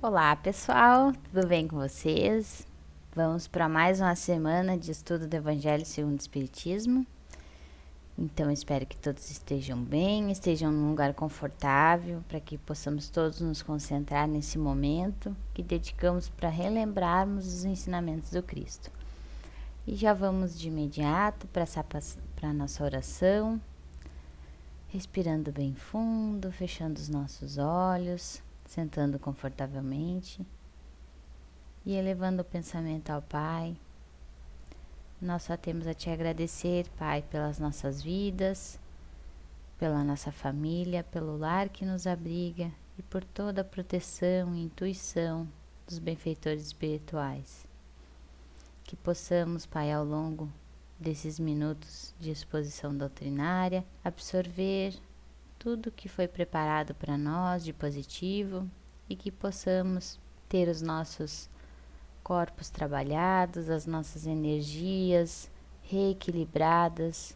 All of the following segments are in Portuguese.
Olá pessoal, tudo bem com vocês? Vamos para mais uma semana de estudo do Evangelho segundo o Espiritismo. Então espero que todos estejam bem, estejam num lugar confortável, para que possamos todos nos concentrar nesse momento que dedicamos para relembrarmos os ensinamentos do Cristo. E já vamos de imediato para a nossa oração, respirando bem fundo, fechando os nossos olhos, sentando confortavelmente e elevando o pensamento ao Pai. Nós só temos a Te agradecer, Pai, pelas nossas vidas, pela nossa família, pelo lar que nos abriga e por toda a proteção e intuição dos benfeitores espirituais. Que possamos, Pai, ao longo desses minutos de exposição doutrinária, absorver tudo que foi preparado para nós de positivo e que possamos ter os nossos corpos trabalhados, as nossas energias reequilibradas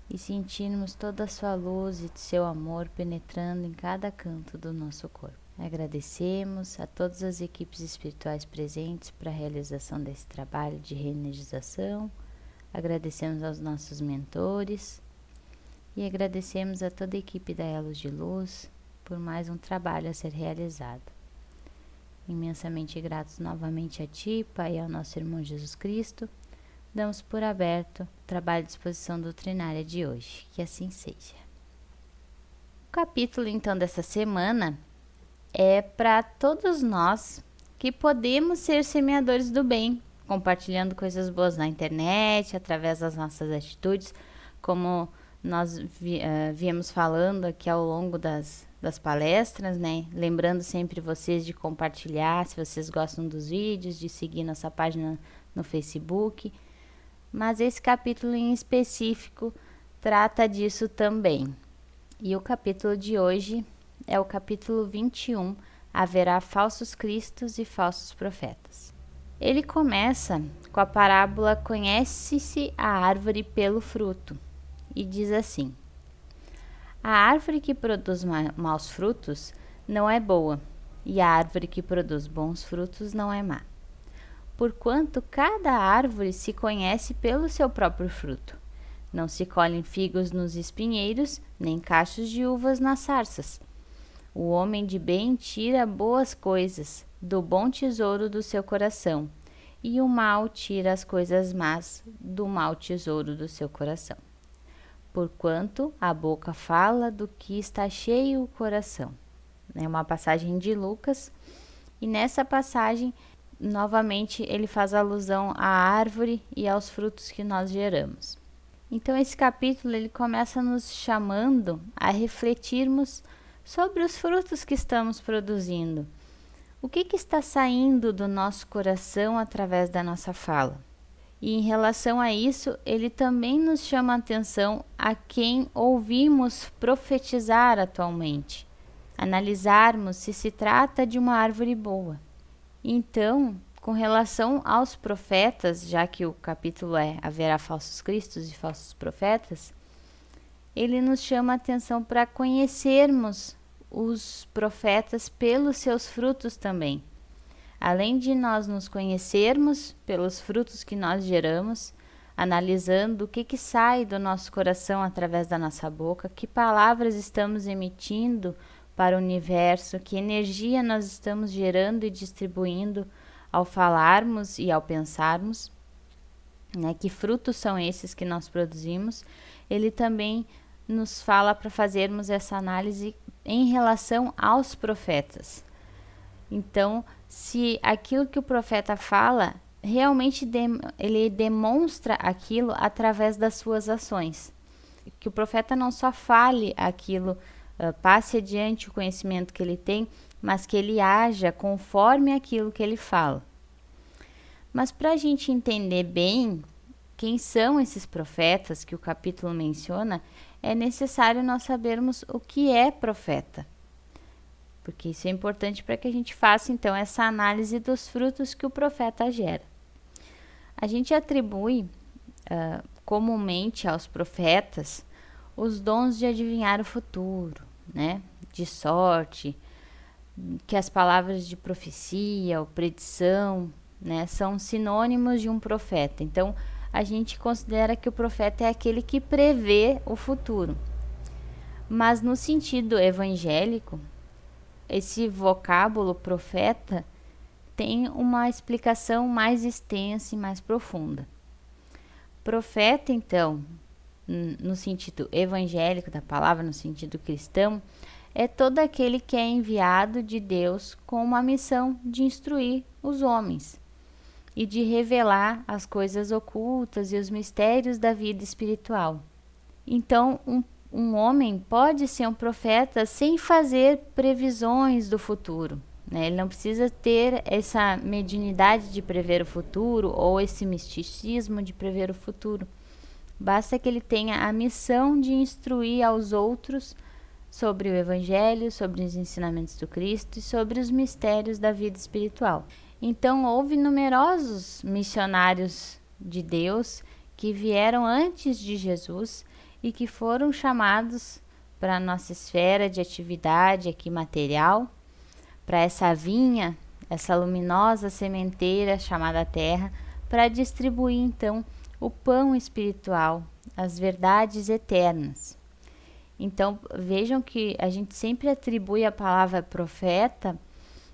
e sentirmos toda a sua luz e seu amor penetrando em cada canto do nosso corpo. Agradecemos a todas as equipes espirituais presentes para a realização desse trabalho de reenergização, agradecemos aos nossos mentores e agradecemos a toda a equipe da Elos de Luz por mais um trabalho a ser realizado. Imensamente gratos novamente a Ti, Pai, e ao nosso irmão Jesus Cristo, damos por aberto o trabalho de exposição doutrinária de hoje, que assim seja. O capítulo então dessa semana é para todos nós que podemos ser semeadores do bem, compartilhando coisas boas na internet, através das nossas atitudes, como nós viemos falando aqui ao longo das palestras, né? Lembrando sempre vocês de compartilhar, se vocês gostam dos vídeos, de seguir nossa página no Facebook. Mas esse capítulo em específico trata disso também. E o capítulo de hoje é o capítulo 21, Haverá falsos cristos e falsos profetas. Ele começa com a parábola Conhece-se a árvore pelo fruto. E diz assim: a árvore que produz maus frutos não é boa, e a árvore que produz bons frutos não é má. Porquanto cada árvore se conhece pelo seu próprio fruto. Não se colhem figos nos espinheiros, nem cachos de uvas nas sarças. O homem de bem tira boas coisas do bom tesouro do seu coração, e o mal tira as coisas más do mau tesouro do seu coração. Porquanto a boca fala do que está cheio o coração. É uma passagem de Lucas, e nessa passagem, novamente, ele faz alusão à árvore e aos frutos que nós geramos. Então, esse capítulo ele começa nos chamando a refletirmos sobre os frutos que estamos produzindo. O que está saindo do nosso coração através da nossa fala? E em relação a isso, ele também nos chama a atenção a quem ouvimos profetizar atualmente, analisarmos se trata de uma árvore boa. Então, com relação aos profetas, já que o capítulo é Haverá falsos cristos e falsos profetas, ele nos chama a atenção para conhecermos os profetas pelos seus frutos também. Além de nós nos conhecermos pelos frutos que nós geramos, analisando o que sai do nosso coração através da nossa boca, que palavras estamos emitindo para o universo, que energia nós estamos gerando e distribuindo ao falarmos e ao pensarmos, né? Que frutos são esses que nós produzimos, ele também nos fala para fazermos essa análise em relação aos profetas. Então, se aquilo que o profeta fala, realmente ele demonstra aquilo através das suas ações. Que o profeta não só fale aquilo, passe adiante o conhecimento que ele tem, mas que ele haja conforme aquilo que ele fala. Mas para a gente entender bem quem são esses profetas que o capítulo menciona, é necessário nós sabermos o que é profeta. Porque isso é importante para que a gente faça, então, essa análise dos frutos que o profeta gera. A gente atribui comumente aos profetas os dons de adivinhar o futuro, né? De sorte, que as palavras de profecia ou predição, né, são sinônimos de um profeta. Então, a gente considera que o profeta é aquele que prevê o futuro. Mas no sentido evangélico, esse vocábulo profeta tem uma explicação mais extensa e mais profunda. Profeta, então, no sentido evangélico da palavra, no sentido cristão, é todo aquele que é enviado de Deus com uma missão de instruir os homens e de revelar as coisas ocultas e os mistérios da vida espiritual. Então, um homem pode ser um profeta sem fazer previsões do futuro, né? Ele não precisa ter essa mediunidade de prever o futuro ou esse misticismo de prever o futuro. Basta que ele tenha a missão de instruir aos outros sobre o Evangelho, sobre os ensinamentos do Cristo e sobre os mistérios da vida espiritual. Então, houve numerosos missionários de Deus que vieram antes de Jesus e que foram chamados para a nossa esfera de atividade aqui material, para essa vinha, essa luminosa sementeira chamada Terra, para distribuir então o pão espiritual, as verdades eternas. Então, vejam que a gente sempre atribui a palavra profeta,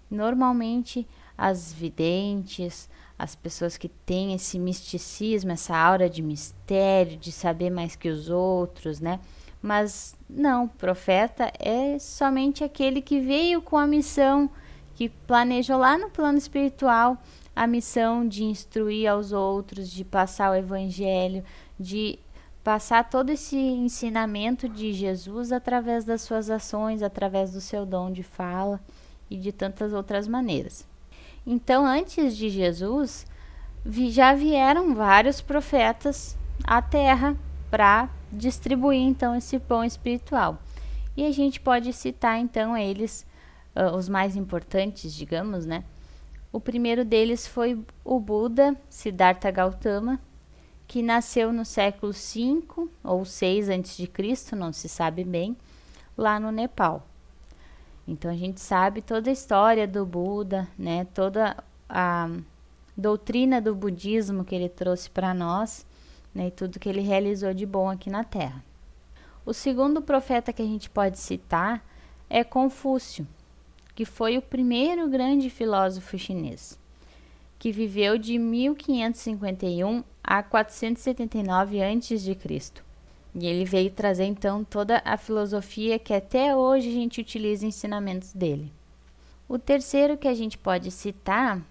normalmente as videntes, as pessoas que têm esse misticismo, essa aura de mistério, de saber mais que os outros, né? Mas não, profeta é somente aquele que veio com a missão, que planejou lá no plano espiritual a missão de instruir aos outros, de passar o evangelho, de passar todo esse ensinamento de Jesus através das suas ações, através do seu dom de fala e de tantas outras maneiras. Então, antes de Jesus, já vieram vários profetas à Terra para distribuir então esse pão espiritual. E a gente pode citar então eles, os mais importantes, digamos, né? O primeiro deles foi o Buda, Siddhartha Gautama, que nasceu no século V ou VI a.C., não se sabe bem, lá no Nepal. Então a gente sabe toda a história do Buda, né? Toda a doutrina do budismo que ele trouxe para nós, né? E tudo que ele realizou de bom aqui na Terra. O segundo profeta que a gente pode citar é Confúcio, que foi o primeiro grande filósofo chinês, que viveu de 1551 a 479 a.C. E ele veio trazer então toda a filosofia que até hoje a gente utiliza em ensinamentos dele. O terceiro que a gente pode citar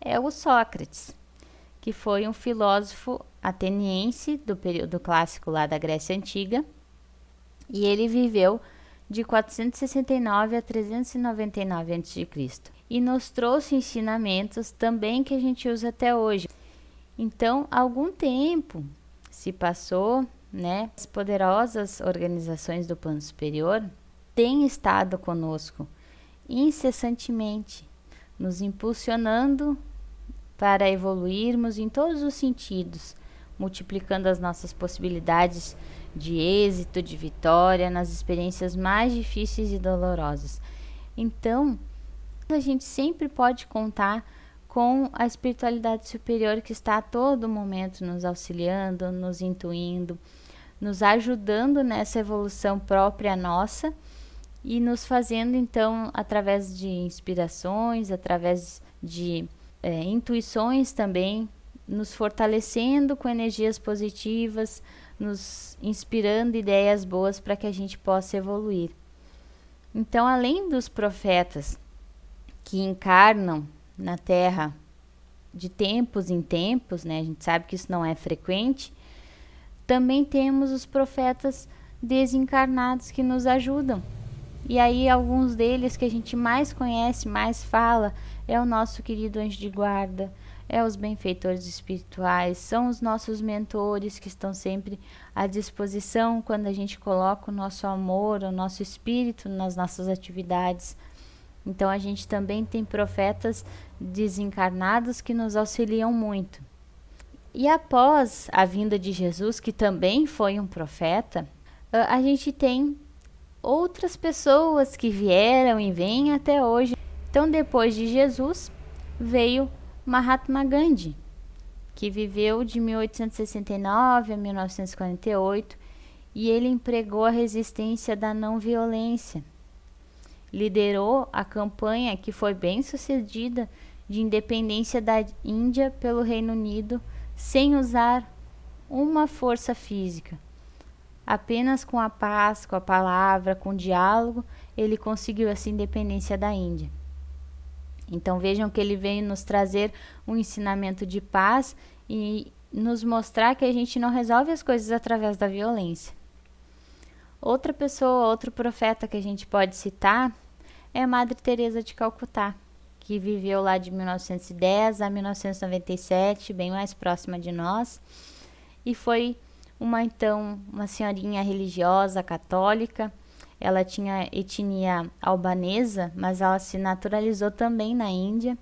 é o Sócrates, que foi um filósofo ateniense do período clássico lá da Grécia Antiga, e ele viveu de 469 a 399 a.C. e nos trouxe ensinamentos também que a gente usa até hoje. Então, algum tempo se passou, né? As poderosas organizações do plano superior têm estado conosco incessantemente, nos impulsionando para evoluirmos em todos os sentidos, multiplicando as nossas possibilidades de êxito, de vitória nas experiências mais difíceis e dolorosas. Então, a gente sempre pode contar com a espiritualidade superior que está a todo momento nos auxiliando, nos intuindo, nos ajudando nessa evolução própria nossa e nos fazendo então através de inspirações, através de intuições também, nos fortalecendo com energias positivas, nos inspirando ideias boas para que a gente possa evoluir. Então, além dos profetas que encarnam na Terra de tempos em tempos, né? A gente sabe que isso não é frequente. Também temos os profetas desencarnados que nos ajudam. E aí alguns deles que a gente mais conhece, mais fala, é o nosso querido anjo de guarda, é os benfeitores espirituais, são os nossos mentores que estão sempre à disposição quando a gente coloca o nosso amor, o nosso espírito nas nossas atividades. Então a gente também tem profetas desencarnados que nos auxiliam muito. E após a vinda de Jesus, que também foi um profeta, a gente tem outras pessoas que vieram e vêm até hoje. Então, depois de Jesus, veio Mahatma Gandhi, que viveu de 1869 a 1948, e ele empregou a resistência da não violência. Liderou a campanha que foi bem sucedida de independência da Índia pelo Reino Unido, sem usar uma força física. Apenas com a paz, com a palavra, com o diálogo, ele conseguiu essa independência da Índia. Então vejam que ele veio nos trazer um ensinamento de paz e nos mostrar que a gente não resolve as coisas através da violência. Outra pessoa, outro profeta que a gente pode citar é a Madre Teresa de Calcutá, que viveu lá de 1910 a 1997, bem mais próxima de nós, e foi uma senhorinha religiosa católica. Ela tinha etnia albanesa, mas ela se naturalizou também na Índia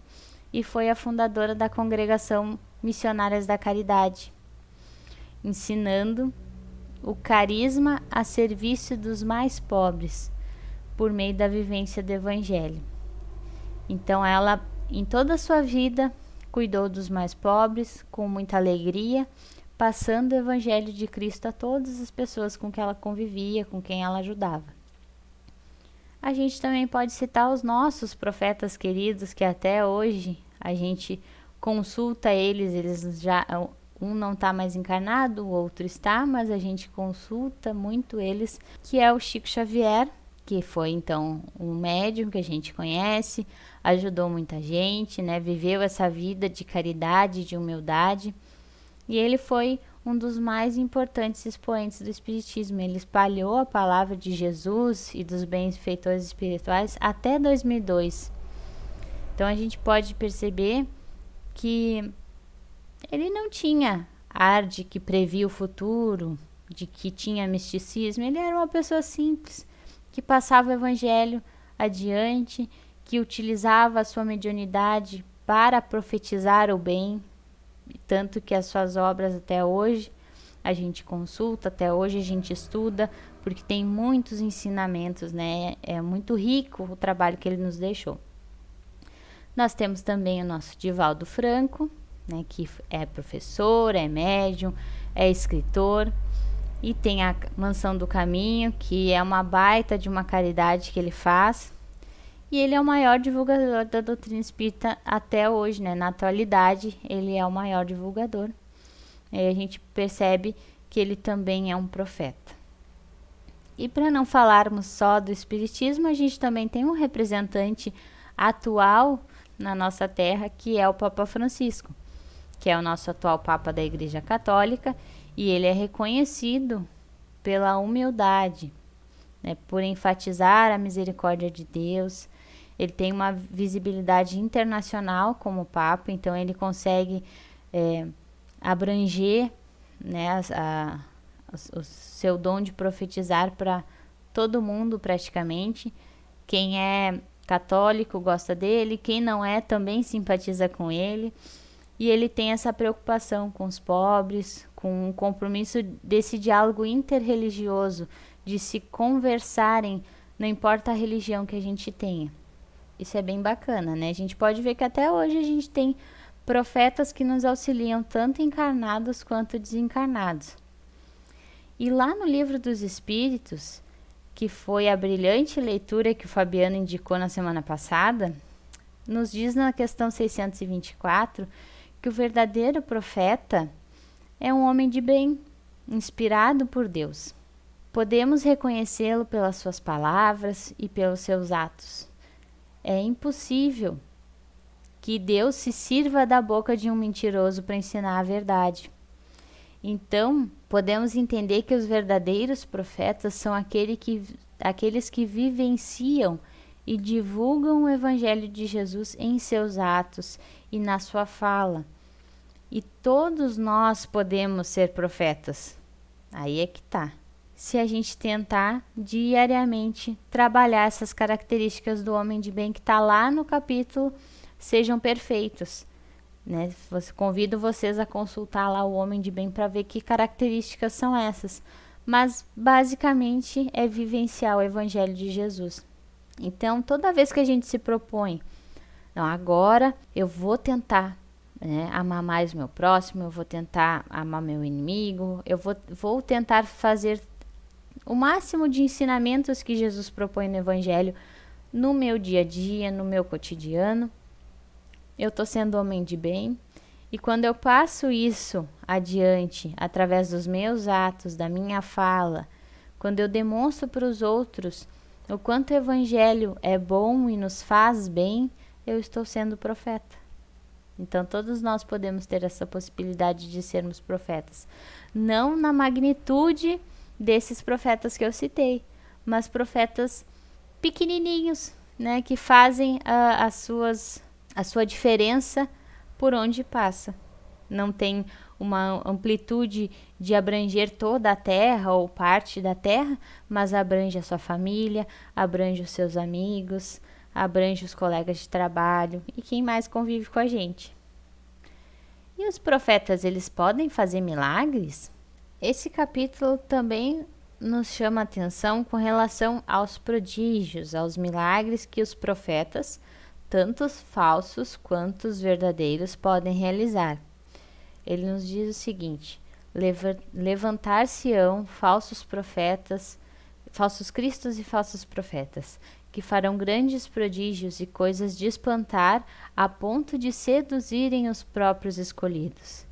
e foi a fundadora da Congregação Missionárias da Caridade, ensinando o carisma a serviço dos mais pobres por meio da vivência do Evangelho. Então ela, em toda a sua vida, cuidou dos mais pobres com muita alegria, passando o Evangelho de Cristo a todas as pessoas com que ela convivia, com quem ela ajudava. A gente também pode citar os nossos profetas queridos, que até hoje a gente consulta eles já, um não está mais encarnado, o outro está, mas a gente consulta muito eles, que é o Chico Xavier, que foi então um médium que a gente conhece, ajudou muita gente, né? Viveu essa vida de caridade, de humildade, e ele foi um dos mais importantes expoentes do Espiritismo. Ele espalhou a palavra de Jesus e dos benfeitores espirituais até 2002. Então a gente pode perceber que ele não tinha ar de que previa o futuro, de que tinha misticismo. Ele era uma pessoa simples, que passava o Evangelho adiante, que utilizava a sua mediunidade para profetizar o bem, tanto que as suas obras até hoje a gente consulta, até hoje a gente estuda, porque tem muitos ensinamentos, né? É muito rico o trabalho que ele nos deixou. Nós temos também o nosso Divaldo Franco, né, que é professor, é médium, é escritor, e tem a Mansão do Caminho, que é uma baita de uma caridade que ele faz, e ele é o maior divulgador da doutrina espírita até hoje, né? Na atualidade, ele é o maior divulgador. E a gente percebe que ele também é um profeta. E para não falarmos só do espiritismo, a gente também tem um representante atual na nossa terra, que é o Papa Francisco, que é o nosso atual Papa da Igreja Católica, e ele é reconhecido pela humildade, né, por enfatizar a misericórdia de Deus. Ele tem uma visibilidade internacional como Papa, então ele consegue abranger, né, o seu dom de profetizar para todo mundo praticamente. Quem é católico gosta dele, quem não é também simpatiza com ele, e ele tem essa preocupação com os pobres, com o compromisso desse diálogo interreligioso, de se conversarem, não importa a religião que a gente tenha. Isso é bem bacana, né? A gente pode ver que até hoje a gente tem profetas que nos auxiliam tanto encarnados quanto desencarnados. E lá no Livro dos Espíritos, que foi a brilhante leitura que o Fabiano indicou na semana passada, nos diz na questão 624 que o verdadeiro profeta é um homem de bem, inspirado por Deus. Podemos reconhecê-lo pelas suas palavras e pelos seus atos. É impossível que Deus se sirva da boca de um mentiroso para ensinar a verdade. Então, podemos entender que os verdadeiros profetas são aqueles que vivenciam e divulgam o Evangelho de Jesus em seus atos e na sua fala. E todos nós podemos ser profetas. Aí é que tá. Se a gente tentar diariamente trabalhar essas características do homem de bem que está lá no capítulo Sejam Perfeitos, né? Convido vocês a consultar lá o Homem de Bem para ver que características são essas, mas basicamente é vivenciar o Evangelho de Jesus. Então, toda vez que a gente se propõe, não, agora eu vou tentar, né, amar mais o meu próximo, eu vou tentar amar meu inimigo, eu vou tentar fazer o máximo de ensinamentos que Jesus propõe no Evangelho no meu dia a dia, no meu cotidiano. Eu estou sendo homem de bem. E quando eu passo isso adiante, através dos meus atos, da minha fala, quando eu demonstro para os outros o quanto o Evangelho é bom e nos faz bem, eu estou sendo profeta. Então, todos nós podemos ter essa possibilidade de sermos profetas. Não na magnitude desses profetas que eu citei, mas profetas pequenininhos, né, que fazem a sua diferença por onde passa. Não tem uma amplitude de abranger toda a terra ou parte da terra, mas abrange a sua família, abrange os seus amigos, abrange os colegas de trabalho e quem mais convive com a gente. E os profetas, eles podem fazer milagres? Esse capítulo também nos chama a atenção com relação aos prodígios, aos milagres que os profetas, tanto os falsos quanto os verdadeiros, podem realizar. Ele nos diz o seguinte: levantar-se-ão falsos profetas, falsos cristos e falsos profetas, que farão grandes prodígios e coisas de espantar, a ponto de seduzirem os próprios escolhidos.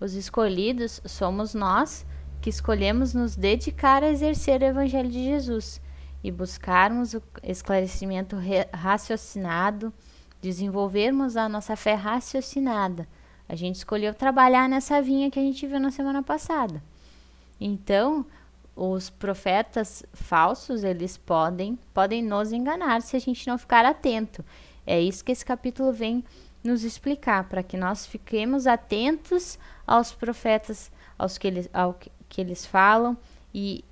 Os escolhidos somos nós, que escolhemos nos dedicar a exercer o Evangelho de Jesus e buscarmos o esclarecimento raciocinado, desenvolvermos a nossa fé raciocinada. A gente escolheu trabalhar nessa vinha que a gente viu na semana passada. Então, os profetas falsos, eles podem nos enganar se a gente não ficar atento. É isso que esse capítulo vem nos explicar, para que nós fiquemos atentos aos profetas, ao que eles falam e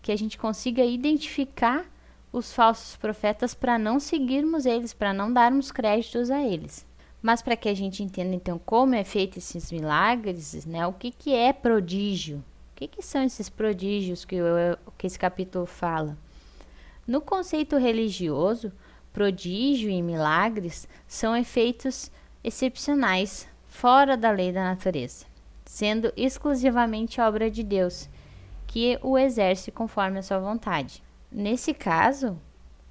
que a gente consiga identificar os falsos profetas para não seguirmos eles, para não darmos créditos a eles. Mas para que a gente entenda então como é feito esses milagres, né? O que é prodígio? O que são esses prodígios que esse capítulo fala? No conceito religioso, prodígio e milagres são efeitos excepcionais, fora da lei da natureza, sendo exclusivamente obra de Deus, que o exerce conforme a sua vontade. Nesse caso,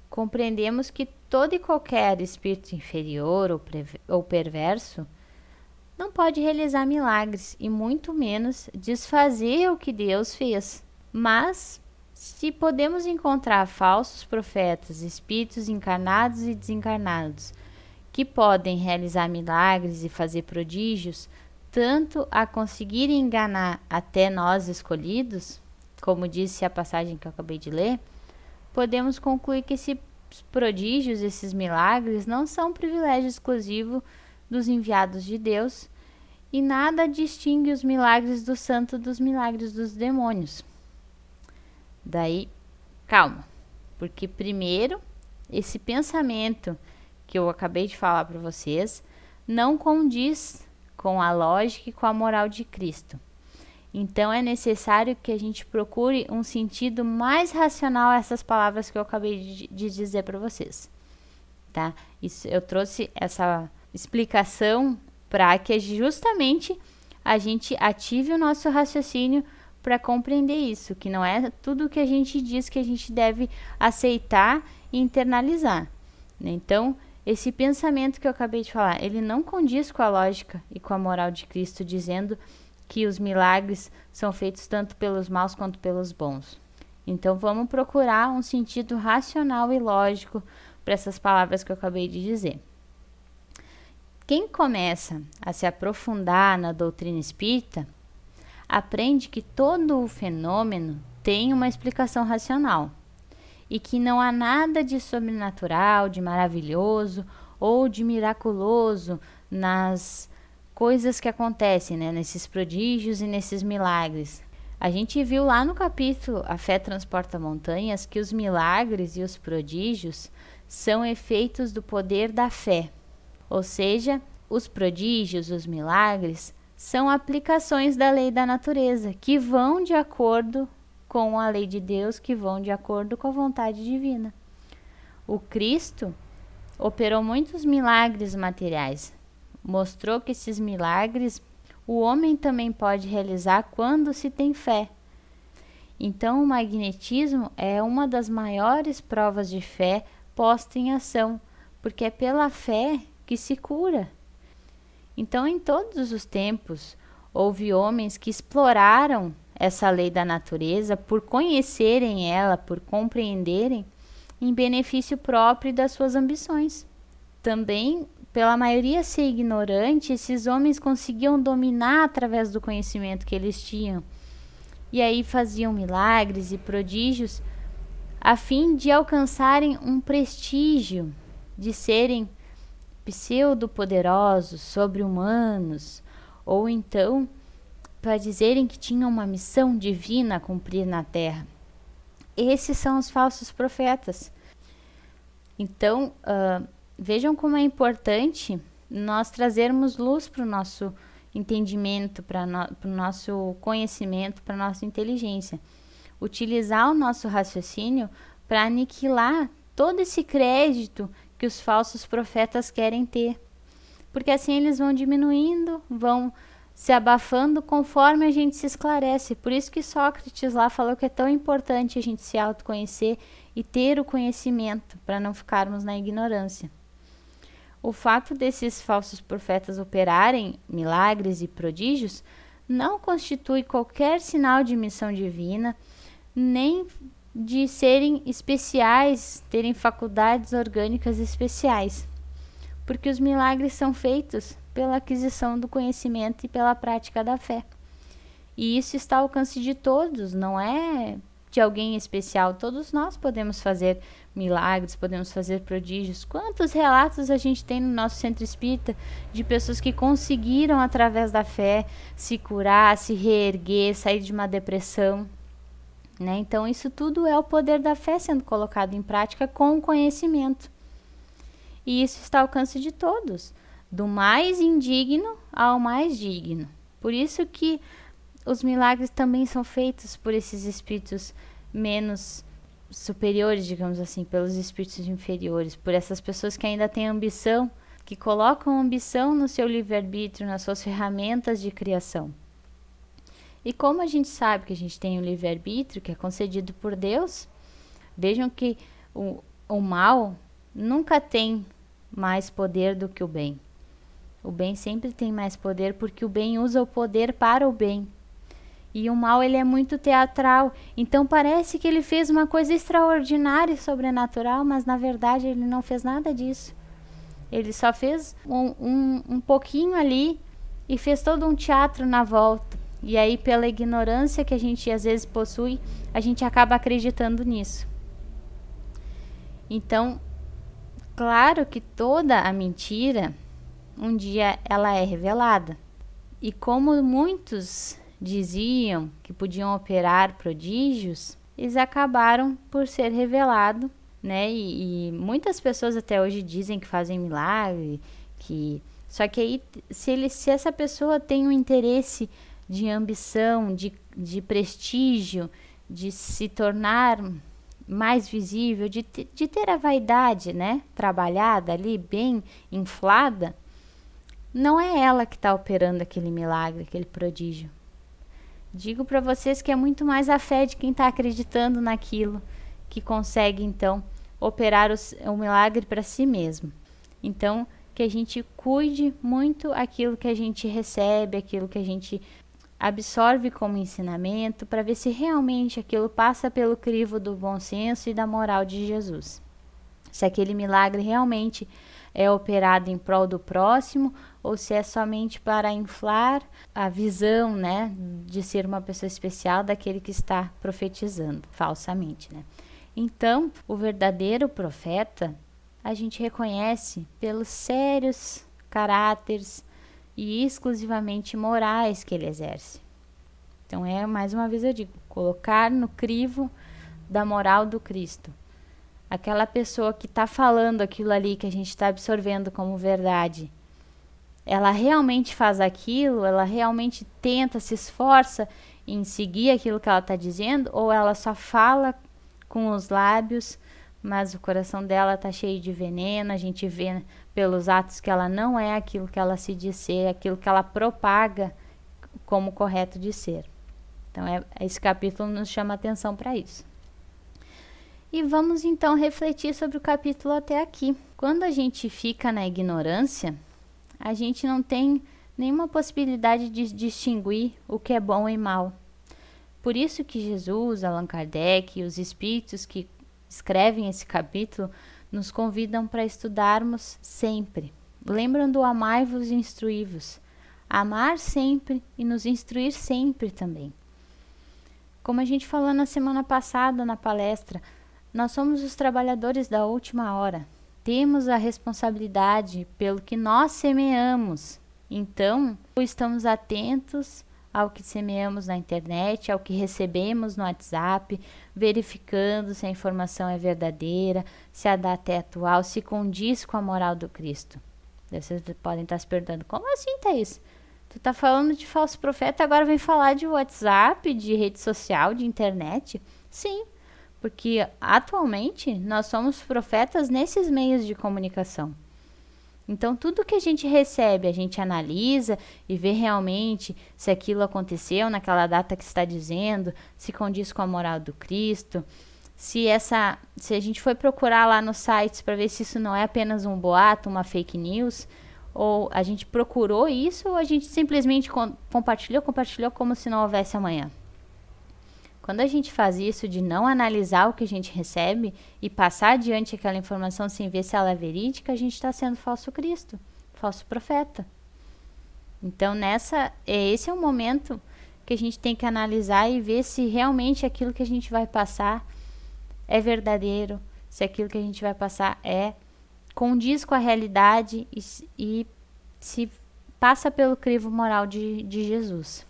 compreendemos que todo e qualquer espírito inferior ou perverso não pode realizar milagres e muito menos desfazer o que Deus fez. Mas, se podemos encontrar falsos profetas, espíritos encarnados e desencarnados, que podem realizar milagres e fazer prodígios, tanto a conseguir enganar até nós escolhidos, como disse a passagem que eu acabei de ler, podemos concluir que esses prodígios, esses milagres, não são privilégio exclusivo dos enviados de Deus e nada distingue os milagres do santo dos milagres dos demônios. Daí, calma, porque primeiro, esse pensamento que eu acabei de falar para vocês não condiz com a lógica e com a moral de Cristo. Então, é necessário que a gente procure um sentido mais racional a essas palavras que eu acabei de dizer para vocês, tá? Eu trouxe essa explicação para que justamente a gente ative o nosso raciocínio para compreender isso, que não é tudo o que a gente diz que a gente deve aceitar e internalizar, né? Então, esse pensamento que eu acabei de falar, ele não condiz com a lógica e com a moral de Cristo, dizendo que os milagres são feitos tanto pelos maus quanto pelos bons. Então, vamos procurar um sentido racional e lógico para essas palavras que eu acabei de dizer. Quem começa a se aprofundar na doutrina espírita, aprende que todo o fenômeno tem uma explicação racional e que não há nada de sobrenatural, de maravilhoso ou de miraculoso nas coisas que acontecem, né, nesses prodígios e nesses milagres. A gente viu lá no capítulo A Fé Transporta Montanhas que os milagres e os prodígios são efeitos do poder da fé. Ou seja, os prodígios, os milagres, são aplicações da lei da natureza, que vão de acordo com a lei de Deus, que vão de acordo com a vontade divina. O Cristo operou muitos milagres materiais. Mostrou que esses milagres o homem também pode realizar quando se tem fé. Então, o magnetismo é uma das maiores provas de fé posta em ação, porque é pela fé que se cura. Então, em todos os tempos, houve homens que exploraram essa lei da natureza por conhecerem ela, por compreenderem, em benefício próprio das suas ambições. Também, pela maioria ser ignorante, esses homens conseguiam dominar através do conhecimento que eles tinham. E aí faziam milagres e prodígios a fim de alcançarem um prestígio, de serem pseudo-poderosos, sobre-humanos, ou então para dizerem que tinham uma missão divina a cumprir na Terra. Esses são os falsos profetas. Então, vejam como é importante nós trazermos luz para o nosso entendimento, para o nosso conhecimento, para a nossa inteligência. Utilizar o nosso raciocínio para aniquilar todo esse crédito que os falsos profetas querem ter. Porque assim eles vão diminuindo, vão se abafando conforme a gente se esclarece. Por isso que Sócrates lá falou que é tão importante a gente se autoconhecer e ter o conhecimento, para não ficarmos na ignorância. O fato desses falsos profetas operarem milagres e prodígios não constitui qualquer sinal de missão divina, nem de serem especiais, terem faculdades orgânicas especiais, porque os milagres são feitos pela aquisição do conhecimento e pela prática da fé. E isso está ao alcance de todos, não é de alguém especial. Todos nós podemos fazer milagres, podemos fazer prodígios. Quantos relatos a gente tem no nosso centro espírita de pessoas que conseguiram, através da fé, se curar, se reerguer, sair de uma depressão, né? Então, isso tudo é o poder da fé sendo colocado em prática com o conhecimento. E isso está ao alcance de todos, do mais indigno ao mais digno. Por isso que os milagres também são feitos por esses espíritos menos superiores, digamos assim, pelos espíritos inferiores, por essas pessoas que ainda têm ambição, que colocam ambição no seu livre-arbítrio, nas suas ferramentas de criação. E como a gente sabe que a gente tem o livre-arbítrio, que é concedido por Deus, vejam que o mal nunca tem mais poder do que o bem. O bem sempre tem mais poder, porque o bem usa o poder para o bem. E o mal, ele é muito teatral. Então parece que ele fez uma coisa extraordinária e sobrenatural, mas na verdade ele não fez nada disso. Ele só fez um pouquinho ali e fez todo um teatro na volta. E aí, pela ignorância que a gente às vezes possui, a gente acaba acreditando nisso. Então, claro que toda a mentira, um dia ela é revelada. E como muitos diziam que podiam operar prodígios, eles acabaram por ser revelado, né? E muitas pessoas até hoje dizem que fazem milagre, só que aí se essa pessoa tem um interesse de ambição, de prestígio, de se tornar mais visível, de ter a vaidade, né, trabalhada ali, bem inflada, não é ela que está operando aquele milagre, aquele prodígio. Digo para vocês que é muito mais a fé de quem está acreditando naquilo que consegue, então, operar o milagre para si mesmo. Então, que a gente cuide muito aquilo que a gente recebe, aquilo que a gente absorve como ensinamento, para ver se realmente aquilo passa pelo crivo do bom senso e da moral de Jesus. Se aquele milagre realmente é operado em prol do próximo, ou se é somente para inflar a visão, né, de ser uma pessoa especial daquele que está profetizando falsamente, né? Então, o verdadeiro profeta a gente reconhece pelos sérios caráteres e exclusivamente morais que ele exerce. Então, mais uma vez eu digo, colocar no crivo da moral do Cristo. Aquela pessoa que está falando aquilo ali que a gente está absorvendo como verdade, ela realmente faz aquilo, ela realmente tenta, se esforça em seguir aquilo que ela está dizendo, ou ela só fala com os lábios, mas o coração dela está cheio de veneno. A gente vê pelos atos que ela não é aquilo que ela se diz ser, aquilo que ela propaga como correto de ser. Então, esse capítulo nos chama atenção para isso. E vamos então refletir sobre o capítulo até aqui. Quando a gente fica na ignorância, a gente não tem nenhuma possibilidade de distinguir o que é bom e mal. Por isso que Jesus, Allan Kardec e os espíritos que escrevem esse capítulo nos convidam para estudarmos sempre. Lembram do amai-vos e instruí-vos. Amar sempre e nos instruir sempre também. Como a gente falou na semana passada na palestra, nós somos os trabalhadores da última hora. Temos a responsabilidade pelo que nós semeamos. Então, estamos atentos ao que semeamos na internet, ao que recebemos no WhatsApp, verificando se a informação é verdadeira, se a data é atual, se condiz com a moral do Cristo. Vocês podem estar se perguntando, como assim, Thaís? Tu tá falando de falso profeta, agora vem falar de WhatsApp, de rede social, de internet? Sim, porque atualmente nós somos profetas nesses meios de comunicação. Então, tudo que a gente recebe, a gente analisa e vê realmente se aquilo aconteceu naquela data que está dizendo, se condiz com a moral do Cristo, se a gente foi procurar lá nos sites para ver se isso não é apenas um boato, uma fake news, ou a gente procurou isso, ou a gente simplesmente compartilhou como se não houvesse amanhã. Quando a gente faz isso de não analisar o que a gente recebe e passar adiante aquela informação sem ver se ela é verídica, a gente está sendo falso Cristo, falso profeta. Então, esse é o momento que a gente tem que analisar e ver se realmente aquilo que a gente vai passar é verdadeiro, se aquilo que a gente vai passar condiz com a realidade e se passa pelo crivo moral de Jesus.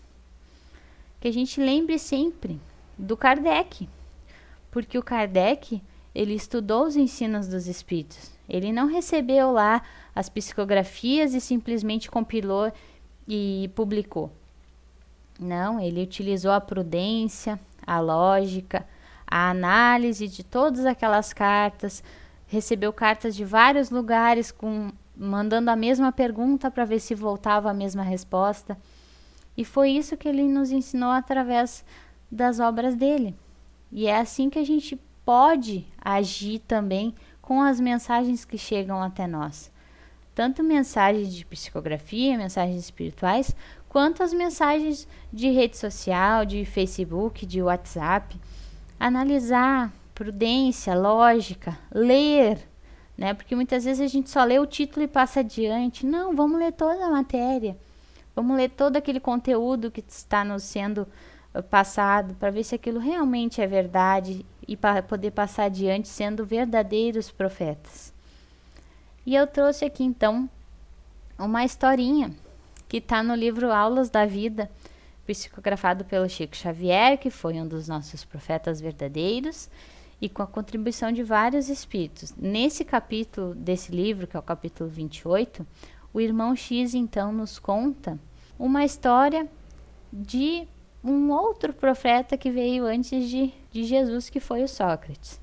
Que a gente lembre sempre do Kardec, porque o Kardec, ele estudou os ensinos dos espíritos. Ele não recebeu lá as psicografias e simplesmente compilou e publicou. Não, ele utilizou a prudência, a lógica, a análise de todas aquelas cartas, recebeu cartas de vários lugares mandando a mesma pergunta para ver se voltava a mesma resposta. E foi isso que ele nos ensinou através das obras dele. E é assim que a gente pode agir também com as mensagens que chegam até nós. Tanto mensagens de psicografia, mensagens espirituais, quanto as mensagens de rede social, de Facebook, de WhatsApp. Analisar, prudência, lógica, ler, né? Porque muitas vezes a gente só lê o título e passa adiante. Não, vamos ler toda a matéria. Vamos ler todo aquele conteúdo que está nos sendo passado para ver se aquilo realmente é verdade e para poder passar adiante sendo verdadeiros profetas. E eu trouxe aqui então uma historinha que está no livro Aulas da Vida, psicografado pelo Chico Xavier, que foi um dos nossos profetas verdadeiros, e com a contribuição de vários espíritos. Nesse capítulo desse livro, que é o capítulo 28, o irmão X então nos conta uma história de um outro profeta que veio antes de Jesus, que foi o Sócrates.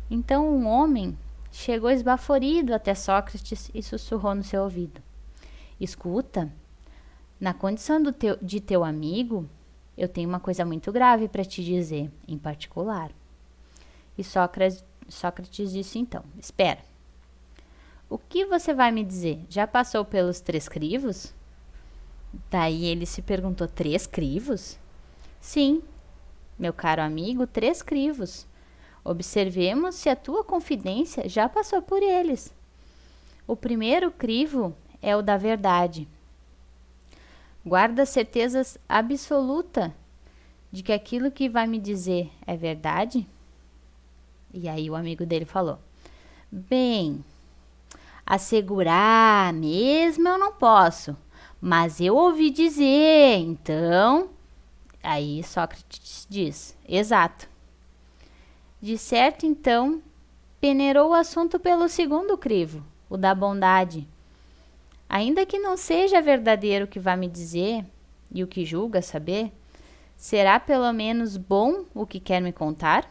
Então um homem chegou esbaforido até Sócrates e sussurrou no seu ouvido: escuta, na condição de teu amigo, eu tenho uma coisa muito grave para te dizer, em particular. E Sócrates disse então: espera, o que você vai me dizer? Já passou pelos 3 crivos? Daí ele se perguntou: 3 crivos? Sim, meu caro amigo, 3 crivos. Observemos se a tua confidência já passou por eles. O primeiro crivo é o da verdade. Guarda certeza absoluta de que aquilo que vai me dizer é verdade? E aí o amigo dele falou: bem, assegurar mesmo eu não posso, mas eu ouvi dizer, então... Aí Sócrates diz: exato. De certo, então, peneirou o assunto pelo segundo crivo, o da bondade. Ainda que não seja verdadeiro o que vai me dizer e o que julga saber, será pelo menos bom o que quer me contar?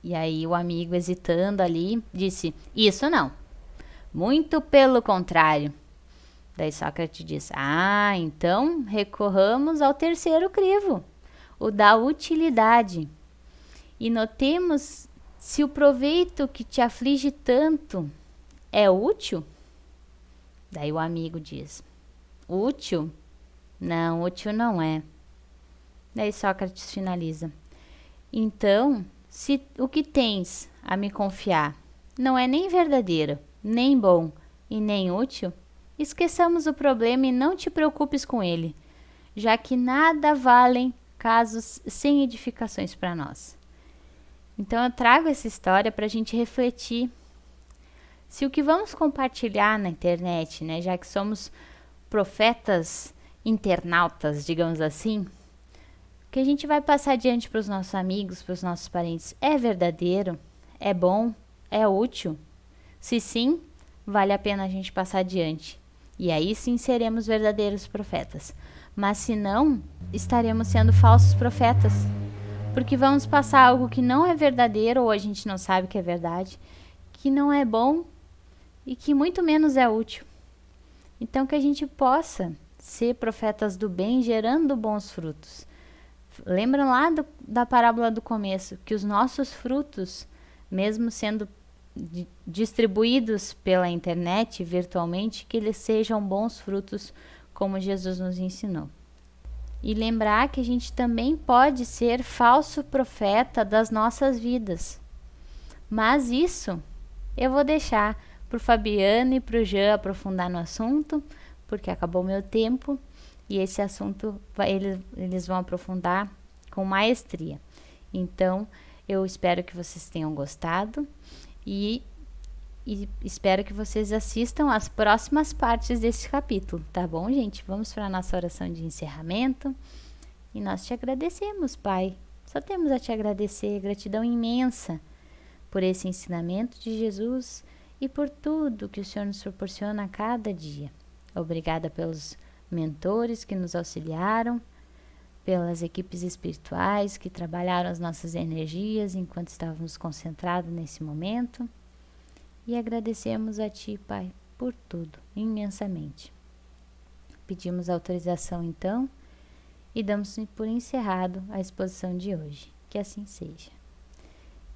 E aí o amigo, hesitando ali, disse: isso não, muito pelo contrário. Daí Sócrates diz: ah, então recorramos ao terceiro crivo, o da utilidade, e notemos se o proveito que te aflige tanto é útil. Daí o amigo diz: útil? Não, útil não é. Daí Sócrates finaliza: então, se o que tens a me confiar não é nem verdadeiro, nem bom e nem útil, esqueçamos o problema e não te preocupes com ele, já que nada valem casos sem edificações para nós. Então eu trago essa história para a gente refletir se o que vamos compartilhar na internet, né, já que somos profetas internautas, digamos assim, o que a gente vai passar adiante para os nossos amigos, para os nossos parentes, é verdadeiro? É bom? É útil? Se sim, vale a pena a gente passar adiante. E aí sim seremos verdadeiros profetas. Mas se não, estaremos sendo falsos profetas. Porque vamos passar algo que não é verdadeiro, ou a gente não sabe que é verdade, que não é bom e que muito menos é útil. Então que a gente possa ser profetas do bem, gerando bons frutos. Lembram lá da parábola do começo, que os nossos frutos, mesmo sendo distribuídos pela internet, virtualmente, que eles sejam bons frutos, como Jesus nos ensinou. E lembrar que a gente também pode ser falso profeta das nossas vidas. Mas isso eu vou deixar para o Fabiano e para o Jean aprofundar no assunto, porque acabou meu tempo e esse assunto eles vão aprofundar com maestria. Então, eu espero que vocês tenham gostado e espero que vocês assistam às próximas partes desse capítulo, tá bom, gente? Vamos para a nossa oração de encerramento e nós te agradecemos, Pai. Só temos a te agradecer, gratidão imensa por esse ensinamento de Jesus e por tudo que o Senhor nos proporciona a cada dia. Obrigada pelos mentores que nos auxiliaram, pelas equipes espirituais que trabalharam as nossas energias enquanto estávamos concentrados nesse momento. E agradecemos a Ti, Pai, por tudo, imensamente. Pedimos autorização, então, e damos por encerrado a exposição de hoje. Que assim seja.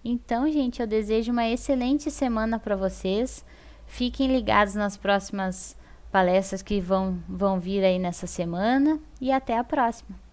Então, gente, eu desejo uma excelente semana para vocês. Fiquem ligados nas próximas palestras que vão vir aí nessa semana. E até a próxima.